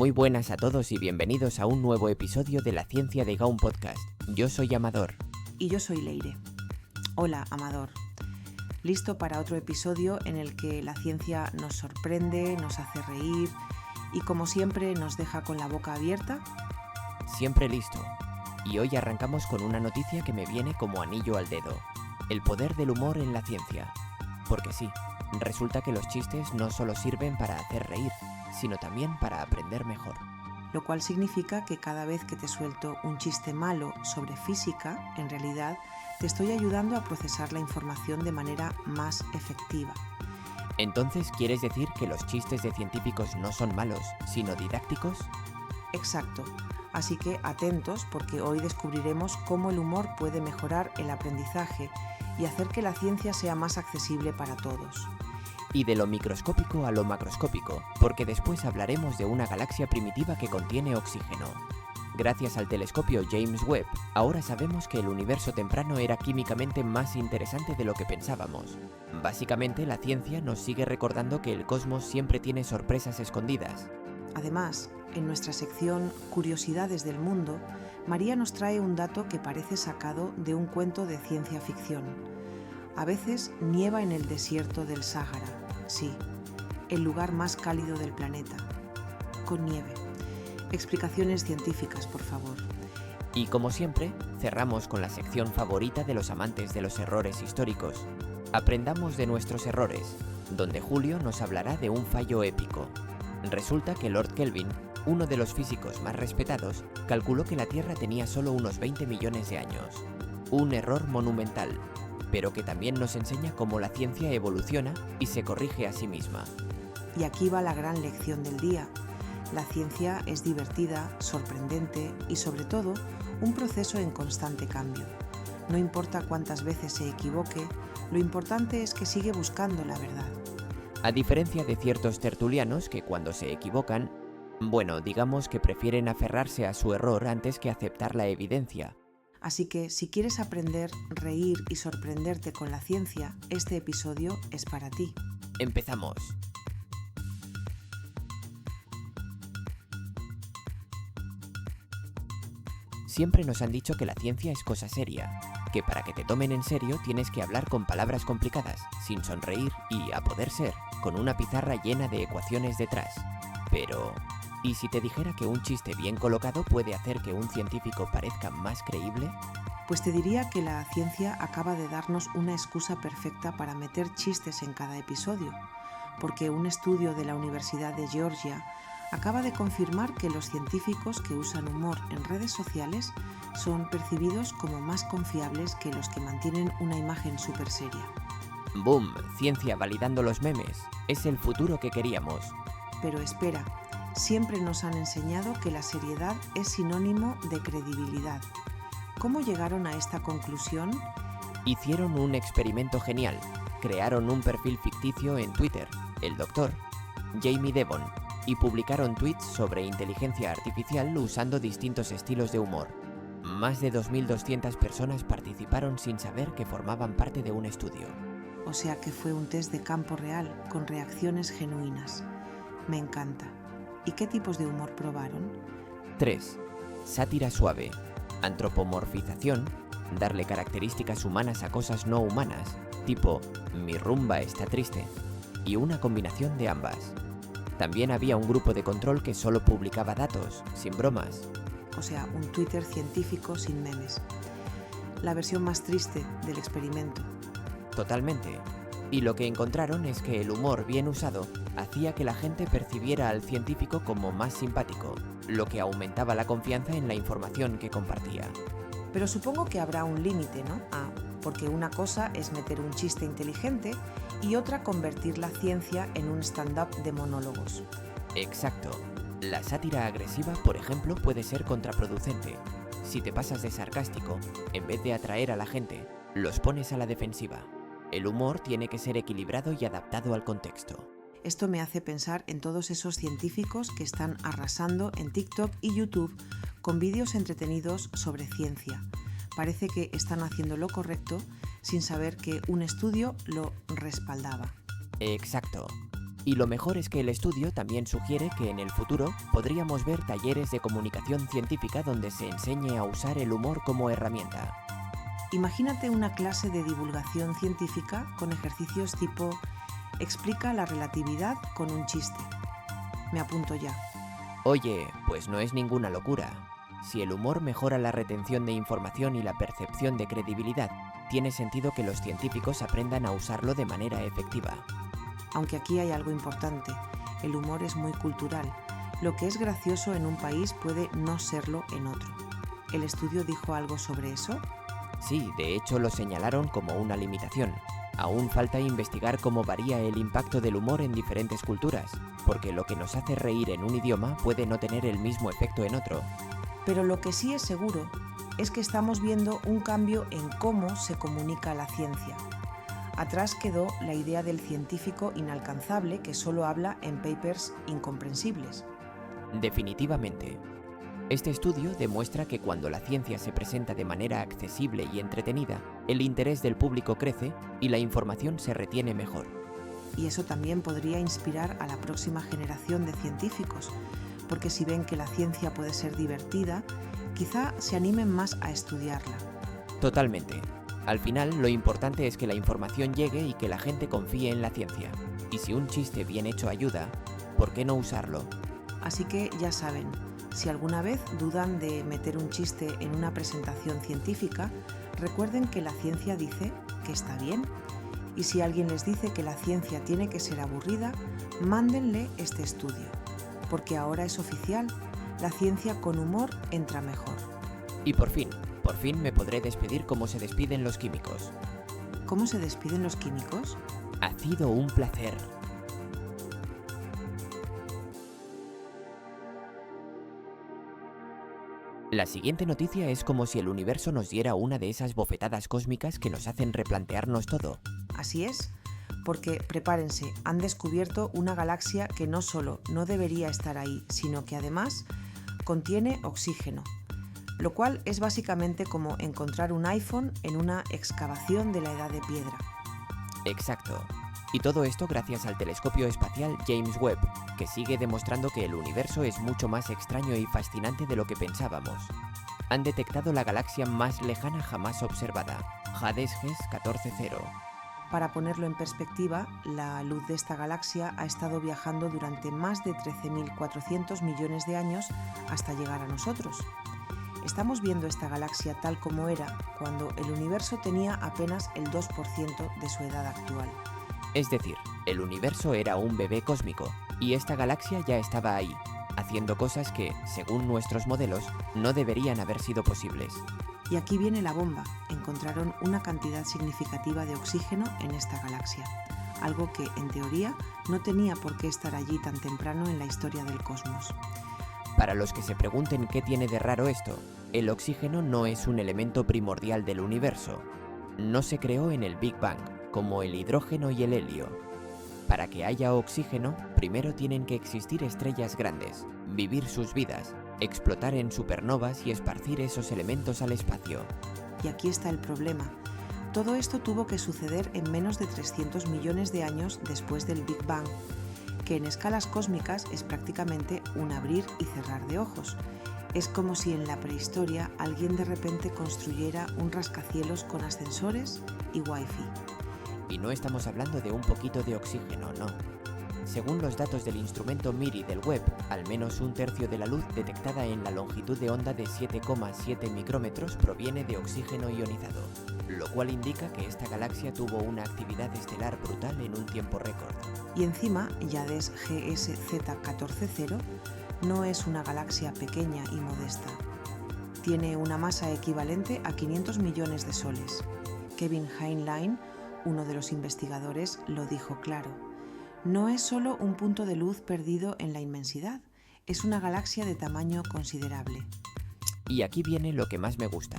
Muy buenas a todos y bienvenidos a un nuevo episodio de La Ciencia de Gaun Podcast. Yo soy Amador. Y yo soy Leire. Hola, Amador. ¿Listo para otro episodio en el que la ciencia nos sorprende, nos hace reír y como siempre nos deja con la boca abierta? Siempre listo. Y hoy arrancamos con una noticia que me viene como anillo al dedo. El poder del humor en la ciencia. Porque sí, resulta que los chistes no solo sirven para hacer reír, sino también para aprender mejor. Lo cual significa que cada vez que te suelto un chiste malo sobre física, en realidad te estoy ayudando a procesar la información de manera más efectiva. Entonces, ¿quieres decir que los chistes de científicos no son malos, sino didácticos? Exacto. Así que atentos porque hoy descubriremos cómo el humor puede mejorar el aprendizaje y hacer que la ciencia sea más accesible para todos. Y de lo microscópico a lo macroscópico, porque después hablaremos de una galaxia primitiva que contiene oxígeno. Gracias al telescopio James Webb, ahora sabemos que el universo temprano era químicamente más interesante de lo que pensábamos. Básicamente, la ciencia nos sigue recordando que el cosmos siempre tiene sorpresas escondidas. Además, en nuestra sección Curiosidades del Mundo, María nos trae un dato que parece sacado de un cuento de ciencia ficción. A veces nieva en el desierto del Sáhara, sí, el lugar más cálido del planeta, con nieve. Explicaciones científicas, por favor. Y como siempre, cerramos con la sección favorita de los amantes de los errores históricos. Aprendamos de nuestros errores, donde Julio nos hablará de un fallo épico. Resulta que Lord Kelvin, uno de los físicos más respetados, calculó que la Tierra tenía solo unos 20 millones de años. Un error monumental, pero que también nos enseña cómo la ciencia evoluciona y se corrige a sí misma. Y aquí va la gran lección del día. La ciencia es divertida, sorprendente y sobre todo un proceso en constante cambio. No importa cuántas veces se equivoque, lo importante es que sigue buscando la verdad. A diferencia de ciertos tertulianos que cuando se equivocan, digamos que prefieren aferrarse a su error antes que aceptar la evidencia. Así que si quieres aprender, reír y sorprenderte con la ciencia, este episodio es para ti. ¡Empezamos! Siempre nos han dicho que la ciencia es cosa seria, que para que te tomen en serio tienes que hablar con palabras complicadas, sin sonreír y, a poder ser, con una pizarra llena de ecuaciones detrás. Pero, ¿y si te dijera que un chiste bien colocado puede hacer que un científico parezca más creíble? Pues te diría que la ciencia acaba de darnos una excusa perfecta para meter chistes en cada episodio, porque un estudio de la Universidad de Georgia acaba de confirmar que los científicos que usan humor en redes sociales son percibidos como más confiables que los que mantienen una imagen súper seria. ¡Boom! Ciencia validando los memes. Es el futuro que queríamos. Pero espera, siempre nos han enseñado que la seriedad es sinónimo de credibilidad. ¿Cómo llegaron a esta conclusión? Hicieron un experimento genial. Crearon un perfil ficticio en Twitter, el Dr. Jamie Devon, y publicaron tweets sobre inteligencia artificial usando distintos estilos de humor. Más de 2.200 personas participaron sin saber que formaban parte de un estudio. O sea que fue un test de campo real, con reacciones genuinas. Me encanta. ¿Y qué tipos de humor probaron? 3. Sátira suave. Antropomorfización. Darle características humanas a cosas no humanas, tipo, mi rumba está triste. Y una combinación de ambas. También había un grupo de control que solo publicaba datos, sin bromas. O sea, un Twitter científico sin memes. La versión más triste del experimento. Totalmente. Y lo que encontraron es que el humor bien usado hacía que la gente percibiera al científico como más simpático, lo que aumentaba la confianza en la información que compartía. Pero supongo que habrá un límite, ¿no? Porque una cosa es meter un chiste inteligente y otra convertir la ciencia en un stand-up de monólogos. Exacto. La sátira agresiva, por ejemplo, puede ser contraproducente. Si te pasas de sarcástico, en vez de atraer a la gente, los pones a la defensiva. El humor tiene que ser equilibrado y adaptado al contexto. Esto me hace pensar en todos esos científicos que están arrasando en TikTok y YouTube con vídeos entretenidos sobre ciencia. Parece que están haciendo lo correcto sin saber que un estudio lo respaldaba. Exacto. Y lo mejor es que el estudio también sugiere que en el futuro podríamos ver talleres de comunicación científica donde se enseñe a usar el humor como herramienta. Imagínate una clase de divulgación científica con ejercicios tipo explica la relatividad con un chiste. Me apunto ya. Oye, pues no es ninguna locura. Si el humor mejora la retención de información y la percepción de credibilidad, tiene sentido que los científicos aprendan a usarlo de manera efectiva. Aunque aquí hay algo importante, el humor es muy cultural. Lo que es gracioso en un país puede no serlo en otro. ¿El estudio dijo algo sobre eso? Sí, de hecho lo señalaron como una limitación. Aún falta investigar cómo varía el impacto del humor en diferentes culturas, porque lo que nos hace reír en un idioma puede no tener el mismo efecto en otro. Pero lo que sí es seguro es que estamos viendo un cambio en cómo se comunica la ciencia. Atrás quedó la idea del científico inalcanzable que solo habla en papers incomprensibles. Definitivamente. Este estudio demuestra que cuando la ciencia se presenta de manera accesible y entretenida, el interés del público crece y la información se retiene mejor. Y eso también podría inspirar a la próxima generación de científicos, porque si ven que la ciencia puede ser divertida, quizá se animen más a estudiarla. Totalmente. Al final, lo importante es que la información llegue y que la gente confíe en la ciencia. Y si un chiste bien hecho ayuda, ¿por qué no usarlo? Así que ya saben, si alguna vez dudan de meter un chiste en una presentación científica, recuerden que la ciencia dice que está bien. Y si alguien les dice que la ciencia tiene que ser aburrida, mándenle este estudio. Porque ahora es oficial, la ciencia con humor entra mejor. Y por fin me podré despedir como se despiden los químicos. ¿Cómo se despiden los químicos? Ha sido un placer. La siguiente noticia es como si el universo nos diera una de esas bofetadas cósmicas que nos hacen replantearnos todo. Así es, porque prepárense, han descubierto una galaxia que no solo no debería estar ahí, sino que además contiene oxígeno, lo cual es básicamente como encontrar un iPhone en una excavación de la Edad de Piedra. Exacto. Y todo esto gracias al telescopio espacial James Webb, que sigue demostrando que el universo es mucho más extraño y fascinante de lo que pensábamos. Han detectado la galaxia más lejana jamás observada, Hades Ges 14-0. Para ponerlo en perspectiva, la luz de esta galaxia ha estado viajando durante más de 13.400 millones de años hasta llegar a nosotros. Estamos viendo esta galaxia tal como era cuando el universo tenía apenas el 2% de su edad actual. Es decir, el universo era un bebé cósmico, y esta galaxia ya estaba ahí, haciendo cosas que, según nuestros modelos, no deberían haber sido posibles. Y aquí viene la bomba. Encontraron una cantidad significativa de oxígeno en esta galaxia, algo que, en teoría, no tenía por qué estar allí tan temprano en la historia del cosmos. Para los que se pregunten qué tiene de raro esto, el oxígeno no es un elemento primordial del universo. No se creó en el Big Bang, como el hidrógeno y el helio. Para que haya oxígeno, primero tienen que existir estrellas grandes, vivir sus vidas, explotar en supernovas y esparcir esos elementos al espacio. Y aquí está el problema. Todo esto tuvo que suceder en menos de 300 millones de años después del Big Bang, que en escalas cósmicas es prácticamente un abrir y cerrar de ojos. Es como si en la prehistoria alguien de repente construyera un rascacielos con ascensores y wifi. Y no estamos hablando de un poquito de oxígeno, no. Según los datos del instrumento MIRI del Webb, al menos un tercio de la luz detectada en la longitud de onda de 7,7 micrómetros proviene de oxígeno ionizado, lo cual indica que esta galaxia tuvo una actividad estelar brutal en un tiempo récord. Y encima, Hades GSZ14-0 no es una galaxia pequeña y modesta. Tiene una masa equivalente a 500 millones de soles. Kevin Heinlein, uno de los investigadores, lo dijo claro. No es solo un punto de luz perdido en la inmensidad, es una galaxia de tamaño considerable. Y aquí viene lo que más me gusta.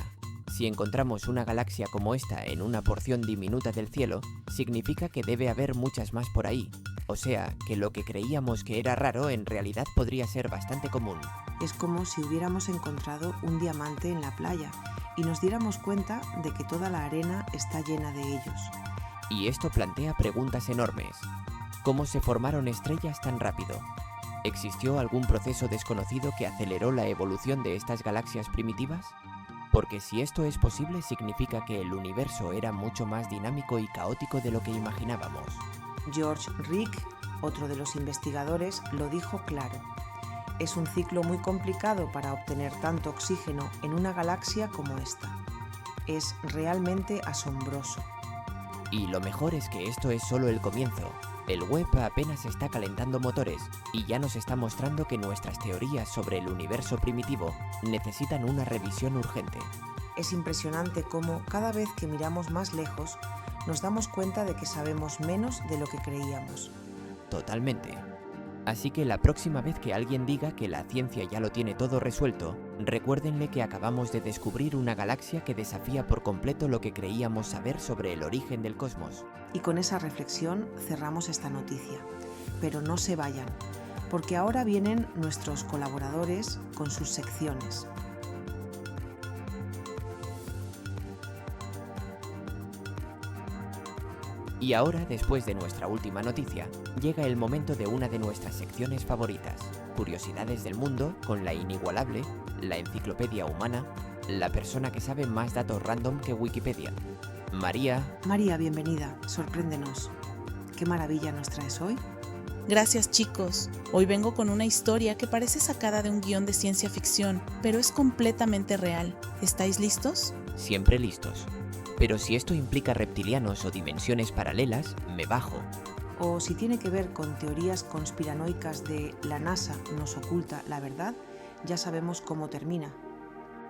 Si encontramos una galaxia como esta en una porción diminuta del cielo, significa que debe haber muchas más por ahí. O sea, que lo que creíamos que era raro en realidad podría ser bastante común. Es como si hubiéramos encontrado un diamante en la playa y nos diéramos cuenta de que toda la arena está llena de ellos. Y esto plantea preguntas enormes. ¿Cómo se formaron estrellas tan rápido? ¿Existió algún proceso desconocido que aceleró la evolución de estas galaxias primitivas? Porque si esto es posible, significa que el universo era mucho más dinámico y caótico de lo que imaginábamos. George Rick, otro de los investigadores, lo dijo claro. Es un ciclo muy complicado para obtener tanto oxígeno en una galaxia como esta. Es realmente asombroso. Y lo mejor es que esto es solo el comienzo. El web apenas está calentando motores y ya nos está mostrando que nuestras teorías sobre el universo primitivo necesitan una revisión urgente. Es impresionante cómo cada vez que miramos más lejos nos damos cuenta de que sabemos menos de lo que creíamos. Totalmente. Así que la próxima vez que alguien diga que la ciencia ya lo tiene todo resuelto, recuérdenle que acabamos de descubrir una galaxia que desafía por completo lo que creíamos saber sobre el origen del cosmos. Y con esa reflexión cerramos esta noticia. Pero no se vayan, porque ahora vienen nuestros colaboradores con sus secciones. Y ahora, después de nuestra última noticia, llega el momento de una de nuestras secciones favoritas, Curiosidades del Mundo, con la inigualable, la enciclopedia humana, la persona que sabe más datos random que Wikipedia. María, bienvenida, sorpréndenos. ¿Qué maravilla nos traes hoy? Gracias, chicos. Hoy vengo con una historia que parece sacada de un guión de ciencia ficción, pero es completamente real. ¿Estáis listos? Siempre listos. Pero si esto implica reptilianos o dimensiones paralelas, me bajo. O si tiene que ver con teorías conspiranoicas de la NASA nos oculta la verdad, ya sabemos cómo termina.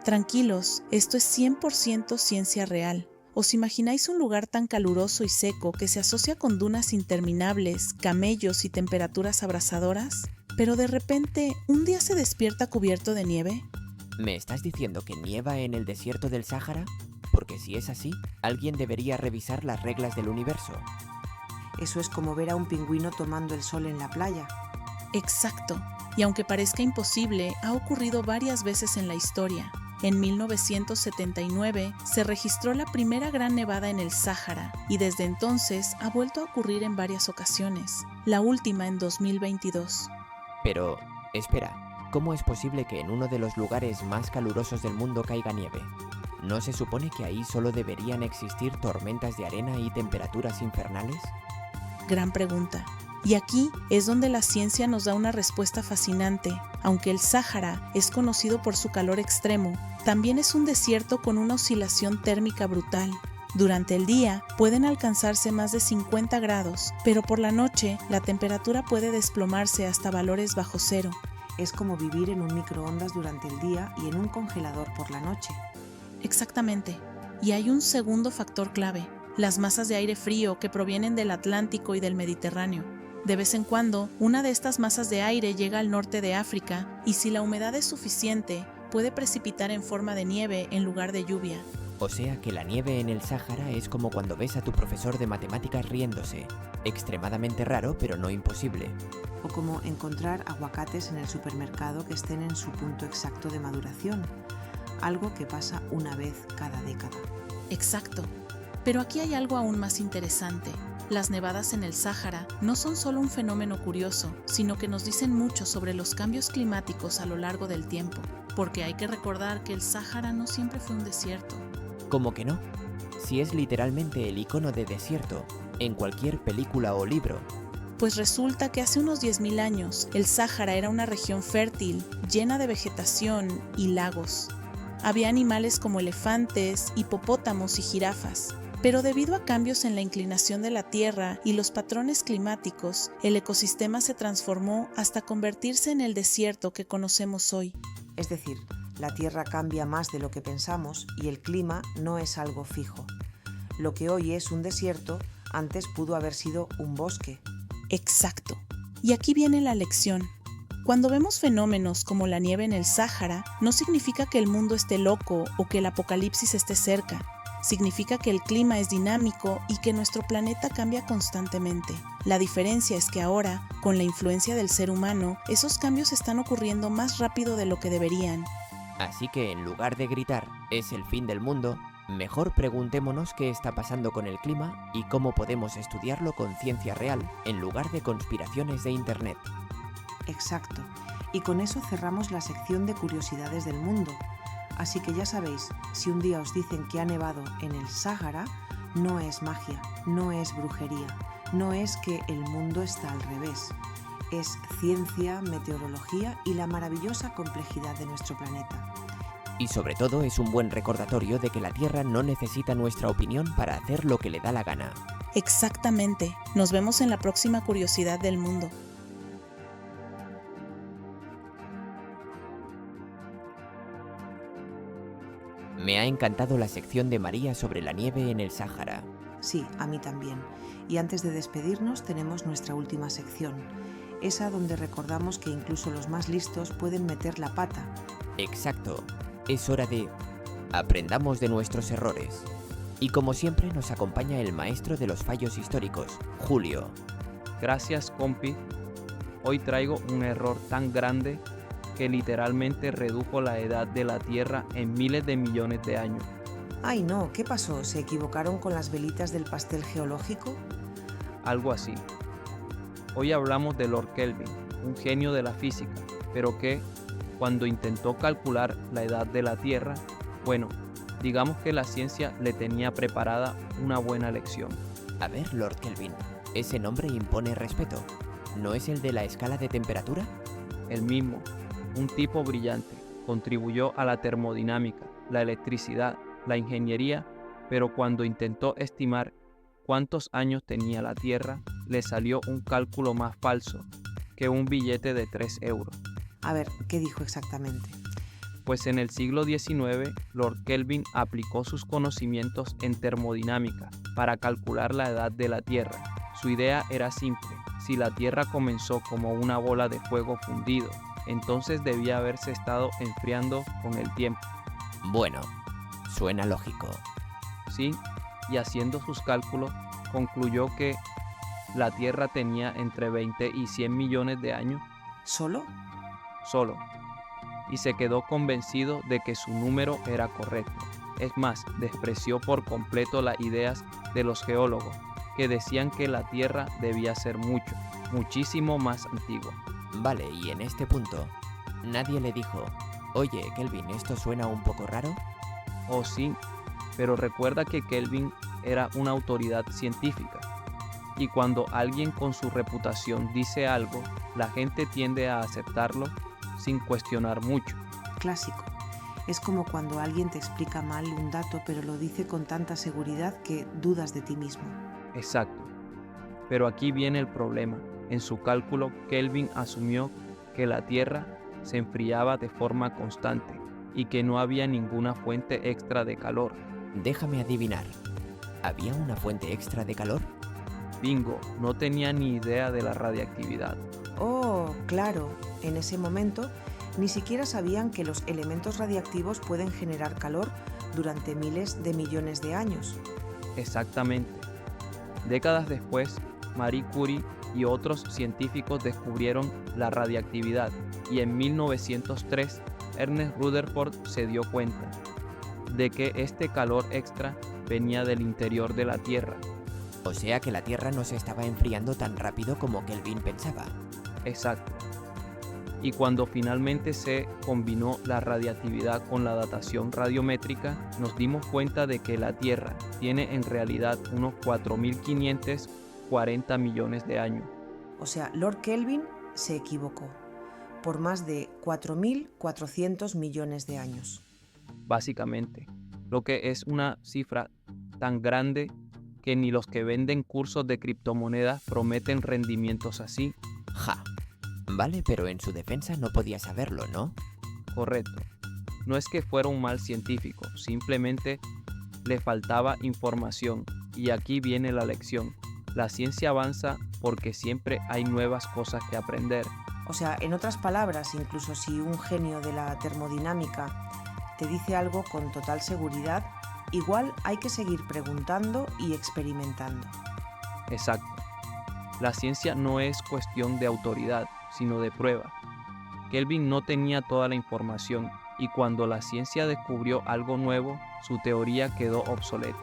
Tranquilos, esto es 100% ciencia real. ¿Os imagináis un lugar tan caluroso y seco que se asocia con dunas interminables, camellos y temperaturas abrasadoras? Pero de repente, ¿un día se despierta cubierto de nieve? ¿Me estás diciendo que nieva en el desierto del Sáhara? Porque si es así, alguien debería revisar las reglas del universo. Eso es como ver a un pingüino tomando el sol en la playa. Exacto. Y aunque parezca imposible, ha ocurrido varias veces en la historia. En 1979 se registró la primera gran nevada en el Sáhara y desde entonces ha vuelto a ocurrir en varias ocasiones, la última en 2022. Pero, espera, ¿cómo es posible que en uno de los lugares más calurosos del mundo caiga nieve? ¿No se supone que ahí solo deberían existir tormentas de arena y temperaturas infernales? Gran pregunta. Y aquí es donde la ciencia nos da una respuesta fascinante. Aunque el Sáhara es conocido por su calor extremo, también es un desierto con una oscilación térmica brutal. Durante el día pueden alcanzarse más de 50 grados, pero por la noche la temperatura puede desplomarse hasta valores bajo cero. Es como vivir en un microondas durante el día y en un congelador por la noche. Exactamente. Y hay un segundo factor clave, las masas de aire frío que provienen del Atlántico y del Mediterráneo. De vez en cuando, una de estas masas de aire llega al norte de África y si la humedad es suficiente, puede precipitar en forma de nieve en lugar de lluvia. O sea que la nieve en el Sáhara es como cuando ves a tu profesor de matemáticas riéndose. Extremadamente raro, pero no imposible. O como encontrar aguacates en el supermercado que estén en su punto exacto de maduración. Algo que pasa una vez cada década. Exacto. Pero aquí hay algo aún más interesante. Las nevadas en el Sáhara no son solo un fenómeno curioso, sino que nos dicen mucho sobre los cambios climáticos a lo largo del tiempo, porque hay que recordar que el Sáhara no siempre fue un desierto. ¿Cómo que no? Si es literalmente el icono de desierto, en cualquier película o libro. Pues resulta que hace unos 10.000 años, el Sáhara era una región fértil, llena de vegetación y lagos. Había animales como elefantes, hipopótamos y jirafas. Pero debido a cambios en la inclinación de la Tierra y los patrones climáticos, el ecosistema se transformó hasta convertirse en el desierto que conocemos hoy. Es decir, la Tierra cambia más de lo que pensamos y el clima no es algo fijo. Lo que hoy es un desierto, antes pudo haber sido un bosque. Exacto. Y aquí viene la lección. Cuando vemos fenómenos como la nieve en el Sáhara, no significa que el mundo esté loco o que el apocalipsis esté cerca. Significa que el clima es dinámico y que nuestro planeta cambia constantemente. La diferencia es que ahora, con la influencia del ser humano, esos cambios están ocurriendo más rápido de lo que deberían. Así que en lugar de gritar, es el fin del mundo, Mejor preguntémonos qué está pasando con el clima y cómo podemos estudiarlo con ciencia real en lugar de conspiraciones de Internet. Exacto. Y con eso cerramos la sección de curiosidades del mundo. Así que ya sabéis, si un día os dicen que ha nevado en el Sáhara, no es magia, no es brujería, no es que el mundo está al revés. Es ciencia, meteorología y la maravillosa complejidad de nuestro planeta. Y sobre todo es un buen recordatorio de que la Tierra no necesita nuestra opinión para hacer lo que le da la gana. Exactamente. Nos vemos en la próxima curiosidad del mundo. Me ha encantado la sección de María sobre la nieve en el Sáhara. Sí, a mí también. Y antes de despedirnos tenemos nuestra última sección, esa donde recordamos que incluso los más listos pueden meter la pata. Exacto. Es hora de aprendamos de nuestros errores. Y como siempre nos acompaña el maestro de los fallos históricos, Julio. Gracias, compi. Hoy traigo un error tan grande que literalmente redujo la edad de la Tierra en miles de millones de años. ¡Ay no! ¿Qué pasó? ¿Se equivocaron con las velitas del pastel geológico? Algo así. Hoy hablamos de Lord Kelvin, un genio de la física, pero que, cuando intentó calcular la edad de la Tierra, bueno, digamos que la ciencia le tenía preparada una buena lección. A ver, Lord Kelvin, ese nombre impone respeto. ¿No es el de la escala de temperatura? El mismo, un tipo brillante, contribuyó a la termodinámica, la electricidad, la ingeniería, pero cuando intentó estimar cuántos años tenía la Tierra, le salió un cálculo más falso que un billete de 3 euros. A ver, ¿qué dijo exactamente? Pues en el siglo XIX, Lord Kelvin aplicó sus conocimientos en termodinámica para calcular la edad de la Tierra. Su idea era simple: si la Tierra comenzó como una bola de fuego fundido, entonces debía haberse estado enfriando con el tiempo. Bueno, suena lógico. Sí, y haciendo sus cálculos, concluyó que la Tierra tenía entre 20 y 100 millones de años. ¿Solo? Solo. Y se quedó convencido de que su número era correcto. Es más, despreció por completo las ideas de los geólogos, que decían que la Tierra debía ser muchísimo más antigua. Vale, y en este punto, nadie le dijo: oye, Kelvin, ¿esto suena un poco raro? Oh sí, pero recuerda que Kelvin era una autoridad científica. Y cuando alguien con su reputación dice algo, la gente tiende a aceptarlo sin cuestionar mucho. Clásico. Es como cuando alguien te explica mal un dato pero lo dice con tanta seguridad que dudas de ti mismo. Exacto. Pero aquí viene el problema. En su cálculo, Kelvin asumió que la Tierra se enfriaba de forma constante y que no había ninguna fuente extra de calor. Déjame adivinar. ¿Había una fuente extra de calor? Bingo, no tenía ni idea de la radiactividad. Oh, claro. En ese momento ni siquiera sabían que los elementos radiactivos pueden generar calor durante miles de millones de años. Exactamente. Décadas después, Marie Curie y otros científicos descubrieron la radiactividad y en 1903 Ernest Rutherford se dio cuenta de que este calor extra venía del interior de la Tierra. O sea que la Tierra no se estaba enfriando tan rápido como Kelvin pensaba. Exacto. Y cuando finalmente se combinó la radiactividad con la datación radiométrica, nos dimos cuenta de que la Tierra tiene en realidad unos 4.540 millones de años. O sea, Lord Kelvin se equivocó por más de 4.400 millones de años. Básicamente, lo que es una cifra tan grande que ni los que venden cursos de criptomonedas prometen rendimientos así. Ja. Vale, pero en su defensa no podía saberlo, ¿no? Correcto. No es que fuera un mal científico, simplemente le faltaba información. Y aquí viene la lección. La ciencia avanza porque siempre hay nuevas cosas que aprender. O sea, en otras palabras, incluso si un genio de la termodinámica te dice algo con total seguridad, igual hay que seguir preguntando y experimentando. Exacto. La ciencia no es cuestión de autoridad, sino de prueba. Kelvin no tenía toda la información y cuando la ciencia descubrió algo nuevo, su teoría quedó obsoleta.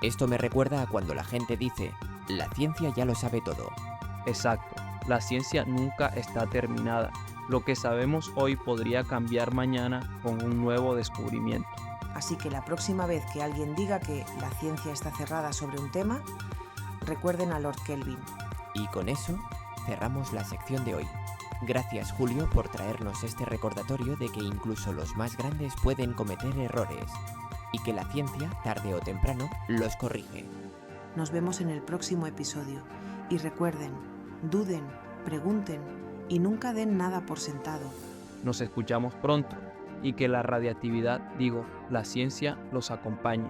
Esto me recuerda a cuando la gente dice, la ciencia ya lo sabe todo. Exacto, la ciencia nunca está terminada. Lo que sabemos hoy podría cambiar mañana con un nuevo descubrimiento. Así que la próxima vez que alguien diga que la ciencia está cerrada sobre un tema, recuerden a Lord Kelvin. Y con eso cerramos la sección de hoy. Gracias, Julio, por traernos este recordatorio de que incluso los más grandes pueden cometer errores y que la ciencia, tarde o temprano, los corrige. Nos vemos en el próximo episodio y recuerden, duden, pregunten y nunca den nada por sentado. Nos escuchamos pronto y que la radiactividad, la ciencia, los acompañe.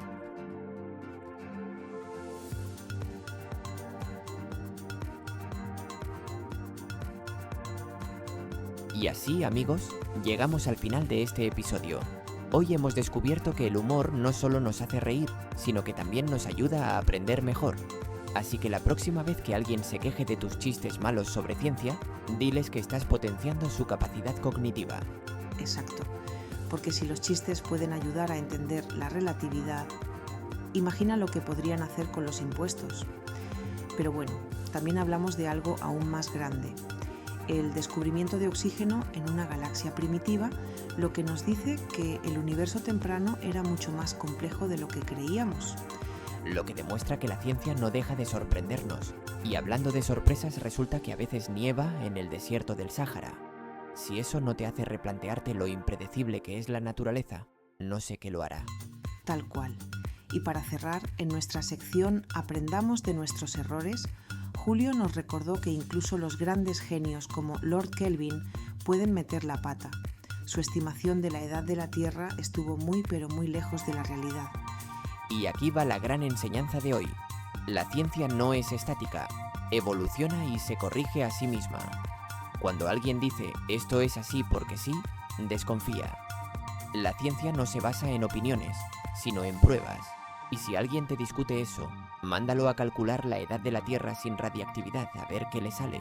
Y así, amigos, llegamos al final de este episodio. Hoy hemos descubierto que el humor no solo nos hace reír, sino que también nos ayuda a aprender mejor. Así que la próxima vez que alguien se queje de tus chistes malos sobre ciencia, diles que estás potenciando su capacidad cognitiva. Exacto, porque si los chistes pueden ayudar a entender la relatividad, imagina lo que podrían hacer con los impuestos. Pero bueno, también hablamos de algo aún más grande. El descubrimiento de oxígeno en una galaxia primitiva, lo que nos dice que el universo temprano era mucho más complejo de lo que creíamos. Lo que demuestra que la ciencia no deja de sorprendernos. Y hablando de sorpresas, resulta que a veces nieva en el desierto del Sáhara. Si eso no te hace replantearte lo impredecible que es la naturaleza, no sé qué lo hará. Tal cual. Y para cerrar, en nuestra sección Aprendamos de nuestros errores, Julio nos recordó que incluso los grandes genios como Lord Kelvin pueden meter la pata. Su estimación de la edad de la Tierra estuvo muy pero muy lejos de la realidad. Y aquí va la gran enseñanza de hoy. La ciencia no es estática, evoluciona y se corrige a sí misma. Cuando alguien dice esto es así porque sí, desconfía. La ciencia no se basa en opiniones, sino en pruebas. Y si alguien te discute eso, mándalo a calcular la edad de la Tierra sin radiactividad a ver qué le sale.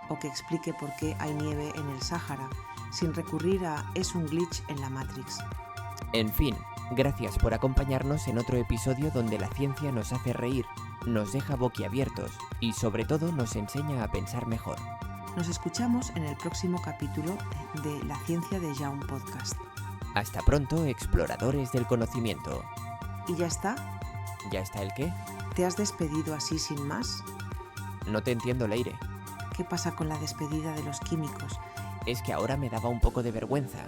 O que explique por qué hay nieve en el Sáhara, sin recurrir a es un glitch en la Matrix. En fin, gracias por acompañarnos en otro episodio donde la ciencia nos hace reír, nos deja boquiabiertos y sobre todo nos enseña a pensar mejor. Nos escuchamos en el próximo capítulo de La Ciencia de Ya un Podcast. Hasta pronto, exploradores del conocimiento. ¿Y ya está? ¿Ya está el qué? ¿Te has despedido así sin más? No te entiendo, Leire. ¿Qué pasa con la despedida de los químicos? Es que ahora me daba un poco de vergüenza.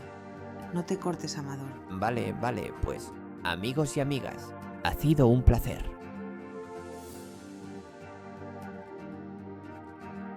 No te cortes, Amador. Vale, pues, amigos y amigas, ha sido un placer.